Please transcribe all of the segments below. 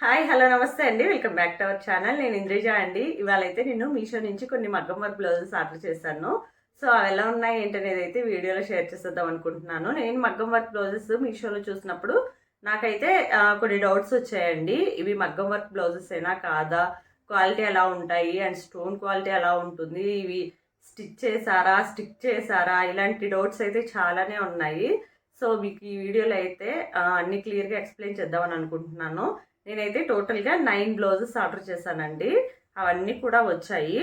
Hi hello నమస్తే అండి. Welcome back to our channel. నేను ఇంద్రిజ అండి. ఇవాళ అయితే నేను మీషో నుంచి కొన్ని మగ్గం వర్క్ బ్లౌజెస్ ఆర్డర్ చేశాను. సో అవి ఎలా ఉన్నాయి ఏంటనేది అయితే వీడియోలో షేర్ చేసేద్దాం అనుకుంటున్నాను. నేను మగ్గం వర్క్ బ్లౌజెస్ మీషోలో చూసినప్పుడు నాకైతే కొన్ని డౌట్స్ వచ్చాయండి. ఇవి మగ్గం వర్క్ బ్లౌజెస్ అయినా కాదా, క్వాలిటీ ఎలా ఉంటాయి అండ్ స్టోన్ క్వాలిటీ ఎలా ఉంటుంది, ఇవి స్టిక్ చేశారా, ఇలాంటి డౌట్స్ అయితే చాలానే ఉన్నాయి. సో మీకు ఈ వీడియోలో అయితే అన్ని క్లియర్గా ఎక్స్ప్లెయిన్ చేద్దామని అనుకుంటున్నాను. నేనైతే టోటల్గా 9 బ్లౌజెస్ ఆర్డర్ చేశానండి. అవన్నీ కూడా వచ్చాయి.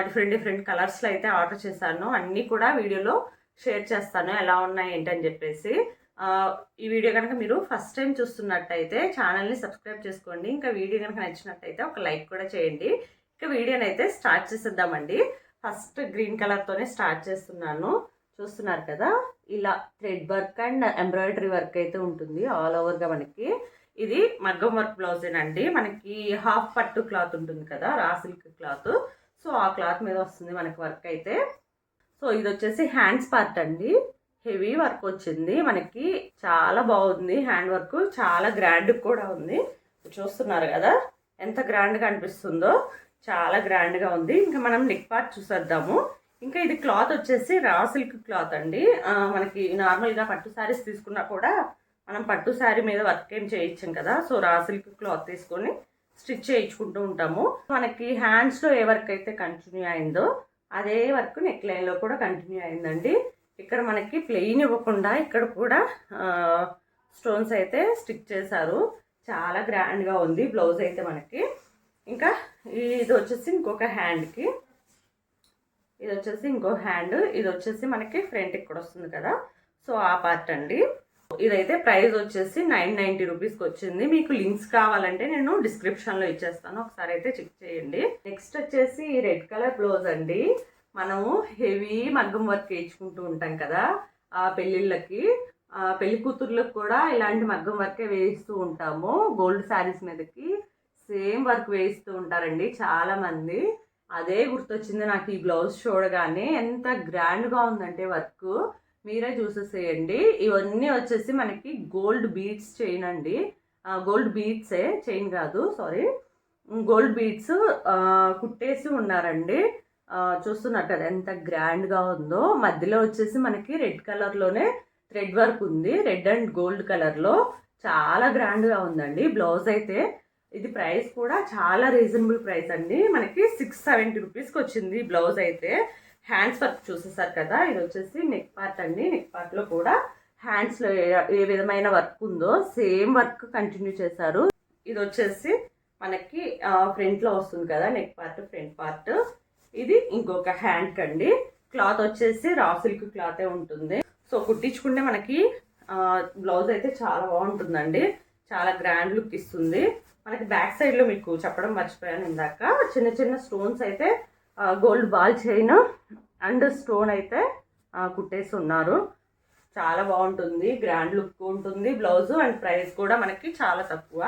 డిఫరెంట్ డిఫరెంట్ కలర్స్లో అయితే ఆర్డర్ చేశాను. అన్నీ కూడా వీడియోలో షేర్ చేస్తాను ఎలా ఉన్నాయి ఏంటని చెప్పేసి. ఈ వీడియో కనుక మీరు ఫస్ట్ టైం చూస్తున్నట్టయితే ఛానల్ని సబ్స్క్రైబ్ చేసుకోండి. ఇంకా వీడియో కనుక నచ్చినట్టయితే ఒక లైక్ కూడా చేయండి. ఇంకా వీడియోని అయితే స్టార్ట్ చేసేద్దామండి. ఫస్ట్ గ్రీన్ కలర్తోనే స్టార్ట్ చేస్తున్నాను. చూస్తున్నారు కదా, ఇలా thread work and embroidery work అయితే ఉంటుంది ఆల్ ఓవర్గా. మనకి ఇది మగ్గం వర్క్ బ్లౌజేనండి. మనకి హాఫ్ పట్టు క్లాత్ ఉంటుంది కదా, రా సిల్క్ క్లాత్. సో ఆ క్లాత్ మీద వస్తుంది మనకి వర్క్ అయితే. సో ఇది వచ్చేసి హ్యాండ్స్ పార్ట్ అండి. హెవీ వర్క్ వచ్చింది మనకి, చాలా బాగుంది. హ్యాండ్ వర్క్ చాలా గ్రాండ్ కూడా ఉంది. చూస్తున్నారు కదా ఎంత గ్రాండ్గా అనిపిస్తుందో, చాలా గ్రాండ్గా ఉంది. ఇంకా మనం నెక్ పార్ట్ చూసేద్దాము. ఇంకా ఇది క్లాత్ వచ్చేసి రా సిల్క్ క్లాత్ అండి. మనకి నార్మల్గా పట్టు శారీస్ తీసుకున్నా కూడా మనం పట్టు శారీ మీద వర్క్ ఏం చేయించాం కదా, సో రా సిల్క్ క్లాత్ తీసుకొని స్టిచ్ చేయించుకుంటూ ఉంటాము. మనకి హ్యాండ్స్లో ఏ వర్క్ అయితే కంటిన్యూ అయిందో అదే వర్క్ నెక్ లైన్లో కూడా కంటిన్యూ అయిందండి. ఇక్కడ మనకి ప్లెయిన్ ఇవ్వకుండా ఇక్కడ కూడా స్టోన్స్ అయితే స్టిచ్ చేశారు. చాలా గ్రాండ్గా ఉంది బ్లౌజ్ అయితే మనకి. ఇంకా ఇది వచ్చేసి ఇంకొక హ్యాండ్కి, ఇది వచ్చేసి ఇంకో హ్యాండ్, ఇది వచ్చేసి మనకి ఫ్రంట్కి కూడా వస్తుంది కదా, సో ఆ పార్ట్ అండి. ఇదైతే ప్రైస్ వచ్చేసి 990 రూపీస్కి వచ్చింది. మీకు లింక్స్ కావాలంటే నేను డిస్క్రిప్షన్లో ఇచ్చేస్తాను, ఒకసారి అయితే చెక్ చేయండి. నెక్స్ట్ వచ్చేసి రెడ్ కలర్ బ్లౌజ్ అండి. మనము హెవీ మగ్గం వర్క్ వేయించుకుంటూ ఉంటాం కదా పెళ్ళిళ్ళకి, పెళ్లి కూతుర్లకు కూడా ఇలాంటి మగ్గం వర్కే వేయిస్తూ ఉంటాము. గోల్డ్ శారీస్ మీదకి సేమ్ వర్క్ వేయిస్తూ ఉంటారండి చాలామంది. అదే గుర్తొచ్చింది నాకు ఈ బ్లౌజ్ చూడగానే. ఎంత గ్రాండ్గా ఉందంటే వర్క్ మీరే చూసేసేయండి. ఇవన్నీ వచ్చేసి మనకి గోల్డ్ బీడ్స్ చైన్ అండి. గోల్డ్ బీడ్సే, చైన్ కాదు, సారీ, గోల్డ్ బీడ్స్ కుట్టేసి ఉన్నారండి. చూస్తున్నారు కదా ఎంత గ్రాండ్గా ఉందో. మధ్యలో వచ్చేసి మనకి రెడ్ కలర్లోనే థ్రెడ్ వర్క్ ఉంది, రెడ్ అండ్ గోల్డ్ కలర్లో. చాలా గ్రాండ్గా ఉందండి బ్లౌజ్ అయితే. ఇది ప్రైస్ కూడా చాలా రీజనబుల్ ప్రైస్ అండి. మనకి 670 రూపీస్కి వచ్చింది బ్లౌజ్ అయితే. హ్యాండ్స్ వర్క్ చూసేసారు కదా, ఇది వచ్చేసి నెక్ పార్ట్ అండి. నెక్ పార్ట్లో కూడా హ్యాండ్స్లో ఏ విధమైన వర్క్ ఉందో సేమ్ వర్క్ కంటిన్యూ చేశారు. ఇది వచ్చేసి మనకి ఫ్రంట్లో వస్తుంది కదా నెక్ పార్ట్, ఫ్రంట్ పార్ట్. ఇది ఇంకొక హ్యాండ్ అండి. క్లాత్ వచ్చేసి రా సిల్క్ క్లాతే ఉంటుంది. సో కుట్టించుకుంటే మనకి బ్లౌజ్ అయితే చాలా బాగుంటుందండి, చాలా గ్రాండ్ లుక్ ఇస్తుంది. మనకి బ్యాక్ సైడ్లో మీకు చెప్పడం మర్చిపోయాను ఇందాక, చిన్న చిన్న స్టోన్స్ అయితే gold ball chain and stone అయితే కుట్టేసి ఉన్నారు. చాలా బాగుంటుంది, గ్రాండ్ లుక్ ఉంటుంది బ్లౌజ్. అండ్ ప్రైస్ కూడా మనకి చాలా తక్కువ.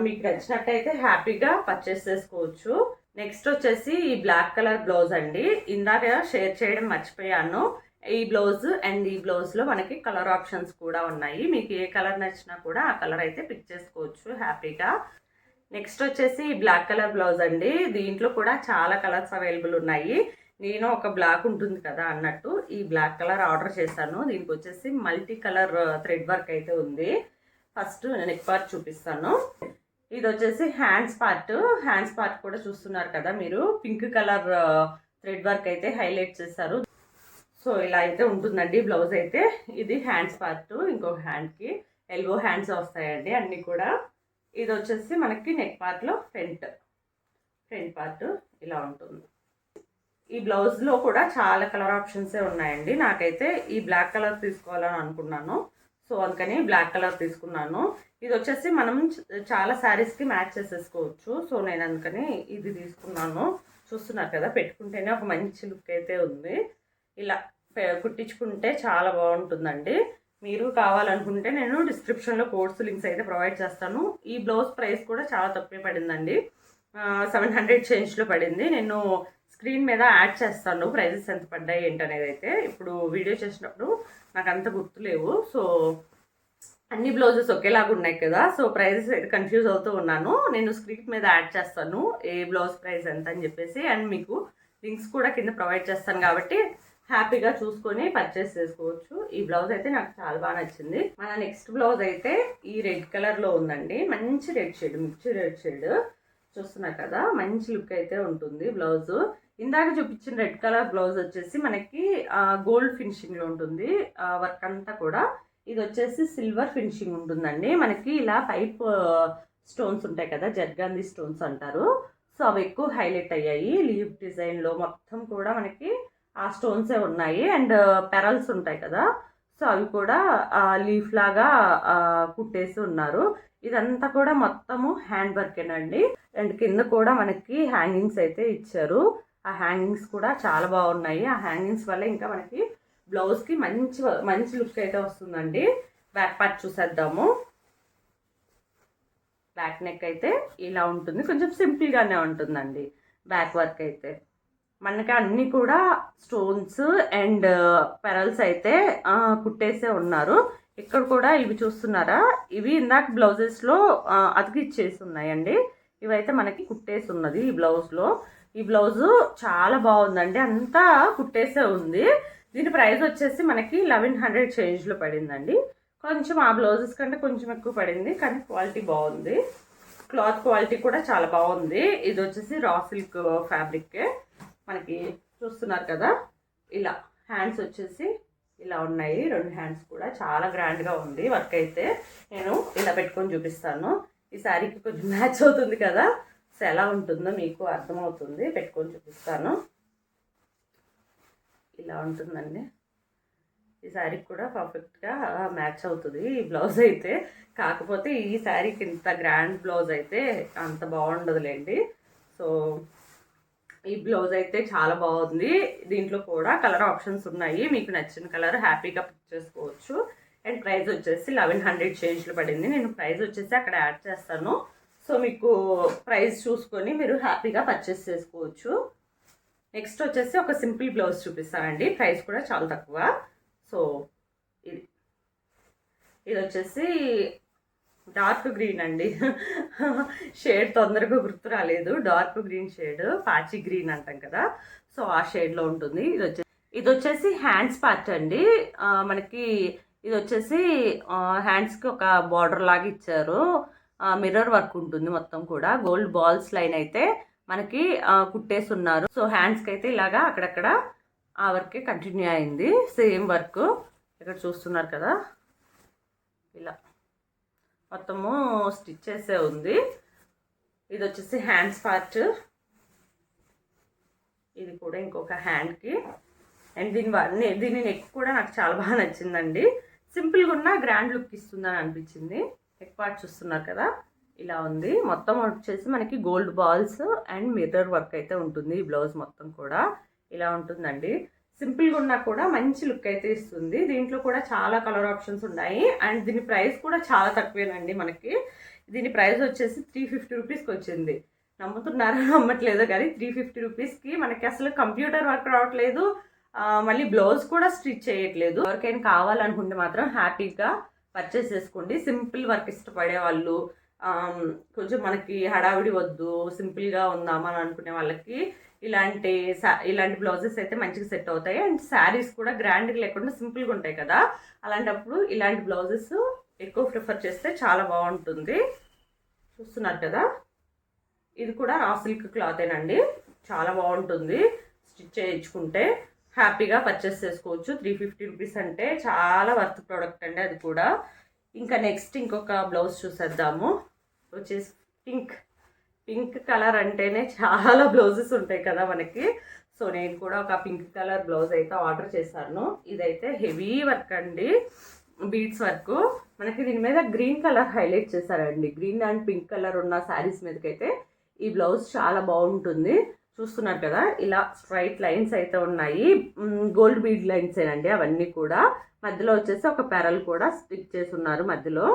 మీకు నచ్చినట్టయితే హ్యాపీగా పర్చేస్ చేసుకోవచ్చు. నెక్స్ట్ వచ్చేసి ఈ బ్లాక్ కలర్ బ్లౌజ్ అండి. ఇందాక షేర్ చేయడం మర్చిపోయాను. ఈ బ్లౌజ్ అండ్ ఈ బ్లౌజ్లో మనకి కలర్ ఆప్షన్స్ కూడా ఉన్నాయి. మీకు ఏ కలర్ నచ్చినా కూడా ఆ కలర్ అయితే పిక్ చేసుకోవచ్చు హ్యాపీగా. నెక్స్ట్ వచ్చేసి బ్లాక్ కలర్ బ్లౌజ్ అండి. దీంట్లో కూడా చాలా కలర్స్ అవైలబుల్ ఉన్నాయి. నేను ఒక బ్లాక్ ఉంటుంది కదా అన్నట్టు ఈ బ్లాక్ కలర్ ఆర్డర్ చేశాను. దీనికి వచ్చేసి మల్టీ కలర్ థ్రెడ్ వర్క్ అయితే ఉంది. ఫస్ట్ నెక్ పార్ట్ చూపిస్తాను. ఇది వచ్చేసి హ్యాండ్స్ పార్ట్. హ్యాండ్స్ పార్ట్ కూడా చూస్తున్నారు కదా మీరు, పింక్ కలర్ థ్రెడ్ వర్క్ అయితే హైలైట్ చేశారు. సో ఇలా అయితే ఉంటుందండి బ్లౌజ్ అయితే. ఇది హ్యాండ్స్ పార్ట్. ఇంకొక హ్యాండ్కి ఎల్బో హ్యాండ్స్ వస్తాయండి అన్నీ కూడా. ఇది వచ్చేసి మనకి నెక్ పార్ట్లో ఫ్రంట్ పార్ట్ ఇలా ఉంటుంది. ఈ బ్లౌజ్లో కూడా చాలా కలర్ ఆప్షన్సే ఉన్నాయండి. నాకైతే ఈ బ్లాక్ కలర్ తీసుకోవాలని అనుకున్నాను, సో అందుకని బ్లాక్ కలర్ తీసుకున్నాను. ఇది వచ్చేసి మనం చాలా శారీస్కి మ్యాచ్ చేసేసుకోవచ్చు. సో నేను అందుకని ఇది తీసుకున్నాను. చూస్తున్నారు కదా, పెట్టుకుంటేనే ఒక మంచి లుక్ అయితే ఉంది. ఇలా కుట్టించుకుంటే చాలా బాగుంటుందండి. మీరు కావాలనుకుంటే నేను డిస్క్రిప్షన్లో కోడ్స్ లింక్స్ అయితే ప్రొవైడ్ చేస్తాను. ఈ బ్లౌజ్ ప్రైస్ కూడా చాలా తక్కువే పడిందండి, 700 చేంజ్లో పడింది. నేను స్క్రీన్ మీద యాడ్ చేస్తాను ప్రైజెస్ ఎంత పడ్డాయి ఏంటనేది అయితే. ఇప్పుడు వీడియో చేసినప్పుడు నాకు అంత గుర్తులేవు, సో అన్ని బ్లౌజెస్ ఒకేలాగా ఉన్నాయి కదా, సో ప్రైజెస్ అయితే కన్ఫ్యూజ్ అవుతూ ఉన్నాను. నేను స్క్రీన్ మీద యాడ్ చేస్తాను ఏ బ్లౌజ్ ప్రైస్ ఎంత అని చెప్పేసి, అండ్ మీకు లింక్స్ కూడా కింద ప్రొవైడ్ చేస్తాను కాబట్టి హ్యాపీగా చూసుకొని పర్చేస్ చేసుకోవచ్చు. ఈ బ్లౌజ్ అయితే నాకు చాలా బాగా నచ్చింది. మన నెక్స్ట్ బ్లౌజ్ అయితే ఈ రెడ్ కలర్లో ఉందండి. మంచి రెడ్ షేడ్, మిర్చి రెడ్ షేడ్ చూస్తున్నారు కదా, మంచి లుక్ అయితే ఉంటుంది బ్లౌజ్. ఇందాక చూపించిన రెడ్ కలర్ బ్లౌజ్ వచ్చేసి మనకి గోల్డ్ ఫినిషింగ్లో ఉంటుంది వర్క్ అంతా కూడా. ఇది వచ్చేసి సిల్వర్ ఫినిషింగ్ ఉంటుందండి. మనకి ఇలా పైప్ స్టోన్స్ ఉంటాయి కదా, జర్గాంది స్టోన్స్ అంటారు. సో అవి ఎక్కువ హైలైట్ అయ్యాయి. లీవ్ డిజైన్లో మొత్తం కూడా మనకి ఆ స్టోన్సే ఉన్నాయి. అండ్ పెరల్స్ ఉంటాయి కదా, సో అవి కూడా లీఫ్ లాగా కుట్టేసి ఉన్నారు. ఇదంతా కూడా మొత్తము హ్యాండ్ వర్కేనండి. అండ్ కింద కూడా మనకి హ్యాంగింగ్స్ అయితే ఇచ్చారు. ఆ హ్యాంగింగ్స్ కూడా చాలా బాగున్నాయి. ఆ హ్యాంగింగ్స్ వల్ల ఇంకా మనకి బ్లౌజ్కి మంచి మంచి లుక్ అయితే వస్తుందండి. బ్యాక్ పార్ట్ చూసేద్దాము. బ్యాక్ నెక్ అయితే ఇలా ఉంటుంది, కొంచెం సింపుల్గానే ఉంటుందండి. బ్యాక్ వర్క్ అయితే మనకి అన్నీ కూడా స్టోన్స్ అండ్ పెరల్స్ అయితే కుట్టేసే ఉన్నారు. ఇక్కడ కూడా ఇవి చూస్తున్నారా, ఇవి ఇందాక బ్లౌజెస్లో అతికిచ్చేసి ఉన్నాయండి. ఇవైతే మనకి కుట్టేసి ఉన్నది ఈ బ్లౌజ్లో. ఈ బ్లౌజు చాలా బాగుందండి, అంతా కుట్టేసే ఉంది. దీని ప్రైస్ వచ్చేసి మనకి 1100 చేంజ్లో పడిందండి. కొంచెం ఆ బ్లౌజెస్ కంటే కొంచెం ఎక్కువ పడింది, కానీ క్వాలిటీ బాగుంది. క్లాత్ క్వాలిటీ కూడా చాలా బాగుంది. ఇది వచ్చేసి రా సిల్క్ ఫ్యాబ్రిక్. మనకి చూస్తున్నారు కదా, ఇలా హ్యాండ్స్ వచ్చేసి ఇలా ఉన్నాయి. 2 హ్యాండ్స్ కూడా చాలా గ్రాండ్గా ఉంది వర్క్ అయితే. నేను ఇలా పెట్టుకొని చూపిస్తాను. ఈ శారీకి కొంచెం మ్యాచ్ అవుతుంది కదా, సో ఎలా ఉంటుందో మీకు అర్థమవుతుంది. పెట్టుకొని చూపిస్తాను. ఇలా ఉంటుందండి. ఈ శారీకి కూడా పర్ఫెక్ట్గా మ్యాచ్ అవుతుంది ఈ బ్లౌజ్ అయితే. కాకపోతే ఈ శారీకి ఇంత గ్రాండ్ బ్లౌజ్ అయితే అంత బాగుండదులేండి. సో ఈ బ్లౌజ్ అయితే చాలా బాగుంది. దీంట్లో కూడా కలర్ ఆప్షన్స్ ఉన్నాయి. మీకు నచ్చిన కలర్ హ్యాపీగా పిక్ చేసుకోవచ్చు. అండ్ ప్రైస్ వచ్చేసి 1100 చేంజ్లో పడింది. నేను ప్రైస్ వచ్చేసి అక్కడ యాడ్ చేస్తాను. సో మీకు ప్రైస్ చూసుకొని మీరు హ్యాపీగా పర్చేస్ చేసుకోవచ్చు. నెక్స్ట్ వచ్చేసి ఒక సింపుల్ బ్లౌజ్ చూపిస్తానండి. ప్రైస్ కూడా చాలా తక్కువ. సో ఇది వచ్చేసి డార్క్ గ్రీన్ అండి. షేడ్ తొందరగా గుర్తు రాలేదు. డార్క్ గ్రీన్ షేడ్, పాచి గ్రీన్ అంటాం కదా, సో ఆ షేడ్లో ఉంటుంది. ఇది వచ్చేసి హ్యాండ్స్ పార్ట్ అండి. మనకి ఇది వచ్చేసి హ్యాండ్స్కి ఒక బార్డర్ లాగా ఇచ్చారు. మిర్రర్ వర్క్ ఉంటుంది మొత్తం కూడా. గోల్డ్ బాల్స్ లైన్ అయితే మనకి కుట్టేసి ఉన్నారు. సో హ్యాండ్స్కి అయితే ఇలాగా అక్కడక్కడ ఆ వర్కే కంటిన్యూ అయింది. సేమ్ వర్క్ ఇక్కడ చూస్తున్నారు కదా, ఇలా మొత్తము స్టిచ్ చేసే ఉంది. ఇది వచ్చేసి హ్యాండ్స్ పార్ట్. ఇది కూడా ఇంకొక హ్యాండ్కి. అండ్ దీని నెక్ కూడా నాకు చాలా బాగా నచ్చిందండి. సింపుల్గా ఉన్న గ్రాండ్ లుక్ ఇస్తుందని అనిపించింది. నెక్ పార్ట్ చూస్తున్నారు కదా, ఇలా ఉంది. మొత్తం వచ్చేసి మనకి gold balls and mirror work అయితే ఉంటుంది. ఈ బ్లౌజ్ మొత్తం కూడా ఇలా ఉంటుందండి. సింపుల్గా ఉన్నా కూడా మంచి లుక్ అయితే ఇస్తుంది. దీంట్లో కూడా చాలా కలర్ ఆప్షన్స్ ఉన్నాయి. అండ్ దీని ప్రైస్ కూడా చాలా తక్కువేనండి. మనకి దీని ప్రైస్ వచ్చేసి 350 రూపీస్కి వచ్చింది. నమ్ముతున్నారో నమ్మట్లేదో కానీ 350 రూపీస్కి మనకి అసలు కంప్యూటర్ వర్క్ రావట్లేదు, మళ్ళీ బ్లౌజ్ కూడా స్టిచ్ చేయట్లేదు. ఎవరికైనా కావాలనుకుంటే మాత్రం హ్యాపీగా పర్చేస్ చేసుకోండి. సింపుల్ వర్క్ ఇష్టపడే వాళ్ళు, కొంచెం మనకి హడావిడి వద్దు, సింపుల్గా ఉందామా అని అనుకునే వాళ్ళకి ఇలాంటి బ్లౌజెస్ అయితే మంచిగా సెట్ అవుతాయి. అండ్ శారీస్ కూడా గ్రాండ్గా లేకుండా సింపుల్గా ఉంటాయి కదా, అలాంటప్పుడు ఇలాంటి బ్లౌజెస్ ఎక్కువ ప్రిఫర్ చేస్తే చాలా బాగుంటుంది. చూస్తున్నారు కదా, ఇది కూడా రా సిల్క్ క్లాతేనండి. చాలా బాగుంటుంది. స్టిచ్ చేయించుకుంటే హ్యాపీగా పర్చేస్ చేసుకోవచ్చు. 350 రూపీస్ అంటే చాలా వర్త్ ప్రోడక్ట్ అండి అది కూడా. ఇంకా నెక్స్ట్ ఇంకొక బ్లౌజ్ చూసేద్దాము. వచ్చేసి పింక్ కలర్ అంటేనే చాలా బ్లౌజెస్ ఉంటాయి కదా మనకి. సో నేను కూడా ఒక పింక్ కలర్ బ్లౌజ్ అయితే ఆర్డర్ చేశాను. ఇదైతే హెవీ వర్క్ అండి, బీడ్స్ వర్క్. మనకి దీని మీద గ్రీన్ కలర్ హైలైట్ చేశారండి. గ్రీన్ అండ్ పింక్ కలర్ ఉన్న శారీస్ మీదకైతే ఈ బ్లౌజ్ చాలా బాగుంటుంది. చూస్తున్నారు కదా, ఇలా స్ట్రైట్ లైన్స్ అయితే ఉన్నాయి. గోల్డ్ బీడ్ లైన్స్ ఏనండి అవన్నీ కూడా. మధ్యలో వచ్చేసి ఒక పెరల్ కూడా స్టిచ్ చేసి ఉన్నారు మధ్యలో.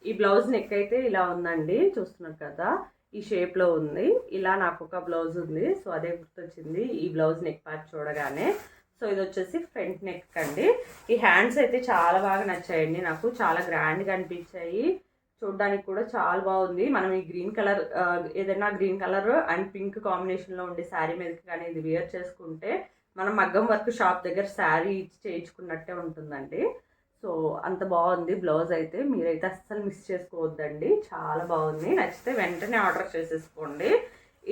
ఈ బ్లౌజ్ నెక్ అయితే ఇలా ఉందండి. చూస్తున్నారు కదా, ఈ షేప్లో ఉంది. ఇలా నాకు ఒక బ్లౌజ్ ఉంది, సో అదే గుర్తొచ్చింది ఈ బ్లౌజ్ నెక్ పార్ట్ చూడగానే. సో ఇది వచ్చేసి ఫ్రంట్ నెక్ అండి. ఈ హ్యాండ్స్ అయితే చాలా బాగా నచ్చాయండి నాకు, చాలా గ్రాండ్గా అనిపించాయి. చూడడానికి కూడా చాలా బాగుంది. మనం ఈ గ్రీన్ కలర్ ఏదైనా గ్రీన్ కలర్ అండ్ పింక్ కాంబినేషన్లో ఉండే శారీ మీదకి కానీ ఇది వేర్ చేసుకుంటే మనం మగ్గం వర్క్ షాప్ దగ్గర శారీ ఇచ్చి చేయించుకున్నట్టే ఉంటుందండి. సో అంత బాగుంది బ్లౌజ్ అయితే. మీరైతే అస్సలు మిస్ చేసుకోవద్దండి, చాలా బాగుంది. నచ్చితే వెంటనే ఆర్డర్ చేసేసుకోండి.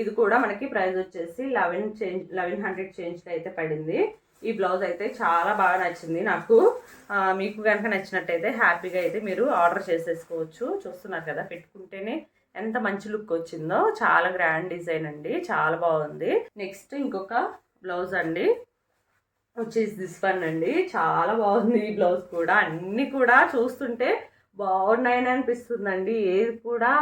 ఇది కూడా మనకి ప్రైస్ వచ్చేసి 1100 చేంజ్లో అయితే పడింది. ఈ బ్లౌజ్ అయితే చాలా బాగా నచ్చింది నాకు. మీకు కనుక నచ్చినట్టయితే హ్యాపీగా అయితే మీరు ఆర్డర్ చేసేసుకోవచ్చు. చూస్తున్నారు కదా పెట్టుకుంటేనే ఎంత మంచి లుక్ వచ్చిందో, చాలా గ్రాండ్ డిజైన్ అండి, చాలా బాగుంది. నెక్స్ట్ ఇంకొక బ్లౌజ్ అండి వచ్చేసి దిస్ వన్ అండి. చాలా బాగుంది ఈ బ్లౌజ్ కూడా. అన్నీ కూడా చూస్తుంటే బాగున్నాయని అనిపిస్తుందండి. ఏది కూడా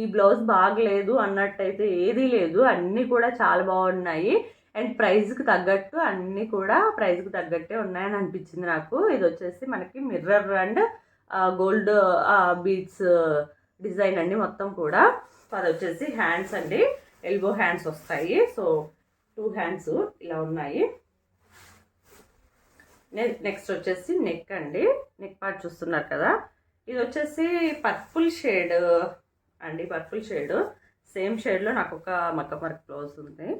ఈ బ్లౌజ్ బాగలేదు అన్నట్టయితే ఏదీ లేదు, అన్నీ కూడా చాలా బాగున్నాయి. అండ్ ప్రైస్కి తగ్గట్టు అన్నీ కూడా ప్రైస్కి తగ్గట్టే ఉన్నాయని అనిపించింది నాకు. ఇది వచ్చేసి మనకి mirror and gold beads design అండి మొత్తం కూడా. అది వచ్చేసి హ్యాండ్స్ అండి, ఎల్బో హ్యాండ్స్ వస్తాయి. సో 2 హ్యాండ్స్ ఇలా ఉన్నాయి. నెక్స్ట్ వచ్చేసి నెక్ అండి, నెక్ పార్ట్ చూస్తున్నారు కదా. ఇది వచ్చేసి పర్పుల్ షేడ్ అండి, పర్పుల్ షేడ్. సేమ్ షేడ్లో నాకు ఒక మగ్గం వర్క్ బ్లౌజ్ ఉంది.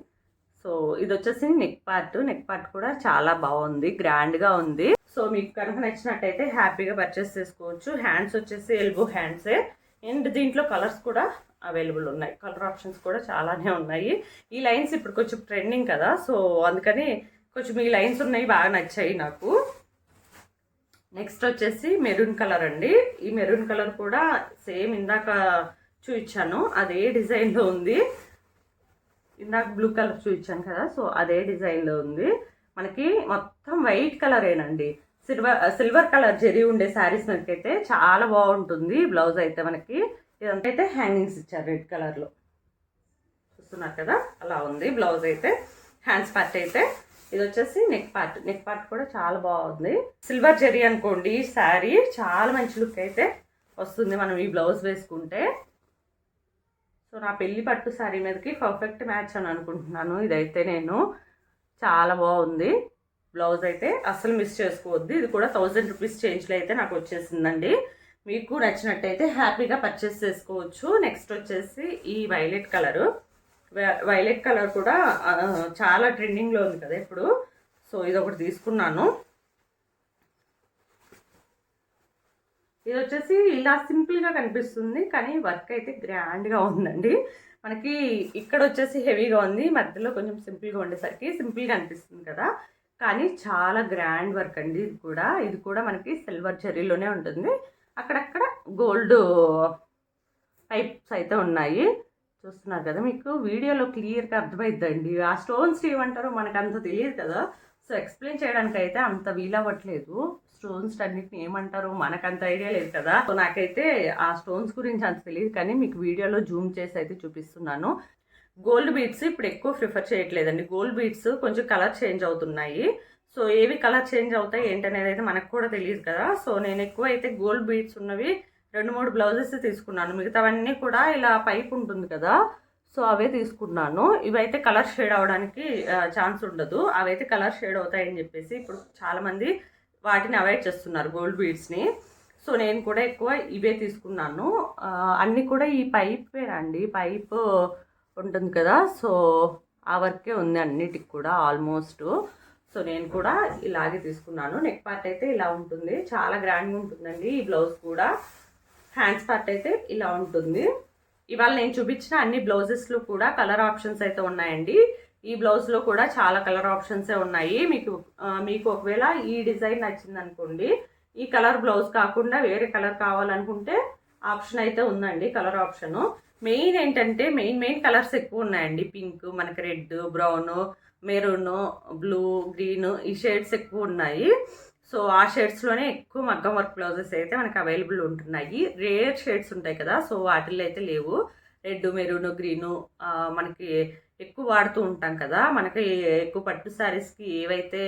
సో ఇది వచ్చేసి నెక్ పార్ట్ కూడా చాలా బాగుంది, గ్రాండ్గా ఉంది. సో మీకు కనుక నచ్చినట్టయితే హ్యాపీగా పర్చేస్ చేసుకోవచ్చు. హ్యాండ్స్ వచ్చేసి ఎల్బో హ్యాండ్సే. అండ్ దీంట్లో కలర్స్ కూడా అవైలబుల్ ఉన్నాయి, కలర్ ఆప్షన్స్ కూడా చాలానే ఉన్నాయి. ఈ లైన్స్ ఇప్పుడు కొంచెం ట్రెండింగ్ కదా, సో అందుకని కొంచెం ఈ లైన్స్ ఉన్నాయి, బాగా నచ్చాయి నాకు. నెక్స్ట్ వచ్చేసి మెరూన్ కలర్ అండి. ఈ మెరూన్ కలర్ కూడా సేమ్ ఇందాక చూపించాను అదే డిజైన్లో ఉంది. ఇందాక బ్లూ కలర్ చూపించాను కదా, సో అదే డిజైన్లో ఉంది. మనకి మొత్తం వైట్ కలరేనండి, సిల్వర్ కలర్ జెరీ ఉండే శారీస్ మనకైతే చాలా బాగుంటుంది. బ్లౌజ్ అయితే మనకి ఇదంతా అయితే హ్యాంగింగ్స్ ఇచ్చారు రెడ్ కలర్లో, చూస్తున్నారు కదా, అలా ఉంది బ్లౌజ్ అయితే. హ్యాండ్స్ పార్ట్ అయితే ఇది వచ్చేసి నెక్ పార్ట్ కూడా చాలా బాగుంది. సిల్వర్ జెరీ అనుకోండి శారీ, చాలా మంచి లుక్ అయితే వస్తుంది మనం ఈ బ్లౌజ్ వేసుకుంటే. సో నా పెళ్లి పట్టు శారీ మీదకి పర్ఫెక్ట్ మ్యాచ్ అని అనుకుంటున్నాను. ఇదైతే నేను చాలా బాగుంది బ్లౌజ్ అయితే, అసలు మిస్ చేసుకోవద్దు. ఇది కూడా 1000 రూపీస్ చేంజ్లో అయితే నాకు వచ్చేసిందండి. మీకు నచ్చినట్టయితే హ్యాపీగా పర్చేస్ చేసుకోవచ్చు. నెక్స్ట్ వచ్చేసి ఈ వైలెట్ కలర్ కూడా చాలా ట్రెండింగ్లో ఉంది కదా ఇప్పుడు. సో ఇది ఒకటి తీసుకున్నాను. ఇది వచ్చేసి ఇలా సింపుల్గా కనిపిస్తుంది, కానీ వర్క్ అయితే గ్రాండ్గా ఉందండి. మనకి ఇక్కడ వచ్చేసి హెవీగా ఉంది, మధ్యలో కొంచెం సింపుల్గా ఉండేసరికి సింపుల్గా అనిపిస్తుంది కదా, కానీ చాలా గ్రాండ్ వర్క్ అండి. ఇది కూడా మనకి సిల్వర్ జెరీలోనే ఉంటుంది. అక్కడక్కడ గోల్డ్ పైప్స్ అయితే ఉన్నాయి, చూస్తున్నారు కదా. మీకు వీడియోలో క్లియర్గా అర్థమైద్దండి. ఆ స్టోన్స్ ఏమంటారో మనకు అంత తెలియదు కదా, సో ఎక్స్ప్లెయిన్ చేయడానికి అయితే అంత వీలవ్వట్లేదు. స్టోన్స్ అన్నిటిని ఏమంటారో మనకు అంత ఐడియా లేదు కదా, సో నాకైతే ఆ స్టోన్స్ గురించి అంత తెలియదు, కానీ మీకు వీడియోలో జూమ్ చేసి అయితే చూపిస్తున్నాను. గోల్డ్ బీడ్స్ ఇప్పుడు ఎక్కువ ప్రిఫర్ చేయట్లేదండి. గోల్డ్ బీడ్స్ కొంచెం కలర్ చేంజ్ అవుతున్నాయి. సో ఏవి కలర్ చేంజ్ అవుతాయి ఏంటనేది అయితే మనకు కూడా తెలియదు కదా. సో నేను ఎక్కువ అయితే గోల్డ్ బీడ్స్ ఉన్నవి 2-3 బ్లౌజెస్ తీసుకున్నాను. మిగతావన్నీ కూడా ఇలా పైప్ ఉంటుంది కదా, సో అవే తీసుకున్నాను. ఇవైతే కలర్ షేడ్ అవడానికి ఛాన్స్ ఉండదు, అవైతే కలర్ షేడ్ అవుతాయని చెప్పేసి ఇప్పుడు చాలామంది వాటిని అవాయిడ్ చేస్తున్నారు, గోల్డ్ బీడ్స్ని. సో నేను కూడా ఎక్కువ ఇవే తీసుకున్నాను. అన్నీ కూడా ఈ పైపేనండి, పైప్ ఉంటుంది కదా, సో ఆ వర్కే ఉంది అన్నిటికి కూడా ఆల్మోస్ట్. సో నేను కూడా ఇలాగే తీసుకున్నాను. నెక్ పార్ట్ అయితే ఇలా ఉంటుంది, చాలా గ్రాండ్గా ఉంటుందండి. ఈ బ్లౌజ్ కూడా హ్యాండ్స్ పార్ట్ అయితే ఇలా ఉంటుంది. ఇవాళ నేను చూపించిన అన్ని బ్లౌజెస్లో కూడా కలర్ ఆప్షన్స్ అయితే ఉన్నాయండి. ఈ బ్లౌజ్లో కూడా చాలా కలర్ ఆప్షన్సే ఉన్నాయి. మీకు ఒకవేళ ఈ డిజైన్ నచ్చింది అనుకోండి, ఈ కలర్ బ్లౌజ్ కాకుండా వేరే కలర్ కావాలనుకుంటే ఆప్షన్ అయితే ఉందండి, కలర్ ఆప్షను. మెయిన్ ఏంటంటే మెయిన్ కలర్స్ ఎక్కువ ఉన్నాయండి. పింక్, మనకి red, brown, maroon, blue, green, ఈ షేడ్స్ ఎక్కువ ఉన్నాయి. సో ఆ షేడ్స్లోనే ఎక్కువ మగ్గం వర్క్ బ్లౌజెస్ అయితే మనకి అవైలబుల్ ఉంటున్నాయి. రేర్ షేడ్స్ ఉంటాయి కదా, సో వాటిల్లో అయితే లేవు. రెడ్, మెరూన్, గ్రీను మనకి ఎక్కువ వాడుతూ ఉంటాం కదా, మనకి ఎక్కువ పట్టు శారీస్కి ఏవైతే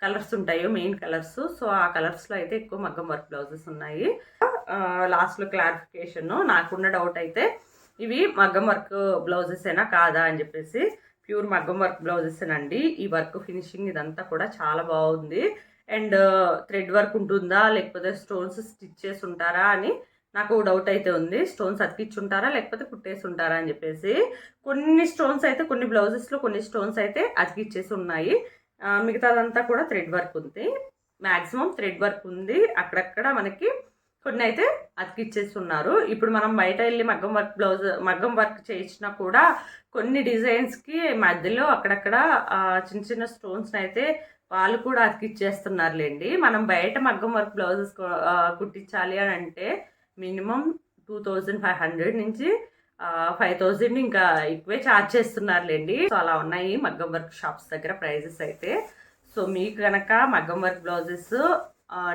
కలర్స్ ఉంటాయో మెయిన్ కలర్స్, సో ఆ కలర్స్లో అయితే ఎక్కువ మగ్గం వర్క్ బ్లౌజెస్ ఉన్నాయి. లాస్ట్లో క్లారిఫికేషన్, నాకున్న డౌట్ అయితే ఇవి మగ్గం వర్క్ బ్లౌజెస్ అయినా కాదా అని చెప్పేసి. ప్యూర్ మగ్గం వర్క్ బ్లౌజెస్ అండి. ఈ వర్క్ ఫినిషింగ్ ఇదంతా కూడా చాలా బాగుంది. అండ్ థ్రెడ్ వర్క్ ఉంటుందా లేకపోతే స్టోన్స్ స్టిచ్ చేసి ఉంటారా అని నాకు డౌట్ అయితే ఉంది. స్టోన్స్ అతికిచ్చుంటారా లేకపోతే కుట్టేసి ఉంటారా అని చెప్పేసి. కొన్ని స్టోన్స్ అయితే కొన్ని బ్లౌజెస్లో కొన్ని స్టోన్స్ అయితే అతికిచ్చేసి ఉన్నాయి. మిగతాదంతా కూడా థ్రెడ్ వర్క్ ఉంది. మ్యాక్సిమం థ్రెడ్ వర్క్ ఉంది. అక్కడక్కడ మనకి కొన్ని అయితే అతికిచ్చేసి ఉన్నారు. ఇప్పుడు మనం బయట వెళ్ళి మగ్గం వర్క్ చేయించినా కూడా కొన్ని డిజైన్స్కి మధ్యలో అక్కడక్కడ చిన్న చిన్న స్టోన్స్ అయితే వాళ్ళు కూడా అతికిచ్చేస్తున్నారులేండి. మనం బయట మగ్గం వర్క్ బ్లౌజెస్ కుట్టించాలి అని అంటే మినిమం 2500 నుంచి 5000 ఇంకా ఎక్కువే ఛార్జ్ చేస్తున్నారులేండి. సో అలా ఉన్నాయి మగ్గం వర్క్ షాప్స్ దగ్గర ప్రైజెస్ అయితే. సో మీకు కనుక మగ్గం వర్క్ బ్లౌజెస్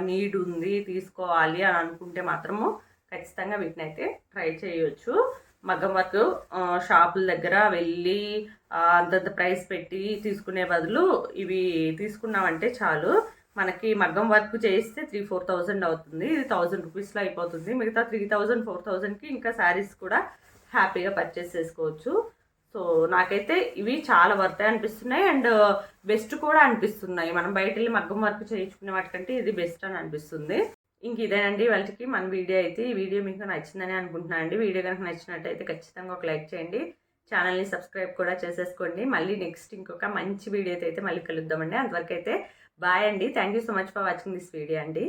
నీడ్ ఉంది తీసుకోవాలి అని అనుకుంటే మాత్రము ఖచ్చితంగా వీటిని అయితే ట్రై చేయొచ్చు. మగ్గం వర్క్ షాపుల దగ్గర వెళ్ళి అంతంత ప్రైస్ పెట్టి తీసుకునే బదులు ఇవి తీసుకున్నామంటే చాలు. మనకి మగ్గం వర్క్ చేస్తే 3-4,000 అవుతుంది. ఇది 1000 రూపీస్లో అయిపోతుంది. మిగతా 3000 4000కి ఇంకా శారీస్ కూడా హ్యాపీగా పర్చేస్ చేసుకోవచ్చు. సో నాకైతే ఇవి చాలా వర్త్ అనిపిస్తున్నాయి అండ్ బెస్ట్ కూడా అనిపిస్తున్నాయి. మనం బయట వెళ్ళి మగ్గం వర్క్ చేయించుకునే వాటికంటే ఇది బెస్ట్ అని అనిపిస్తుంది. ఇంక ఇదేనండి వాళ్ళకి మన వీడియో అయితే. ఈ వీడియో మీకు నచ్చిందని అనుకుంటున్నాను అండి. వీడియో కనుక నచ్చినట్టయితే ఖచ్చితంగా ఒక లైక్ చేయండి. ఛానల్ని సబ్స్క్రైబ్ కూడా చేసేసుకోండి. మళ్ళీ నెక్స్ట్ ఇంకొక మంచి వీడియోతో అయితే మళ్ళీ కలుద్దామండి. అంతవరకు అయితే బాయ్ అండి. Thank you so much for watching this video అండి.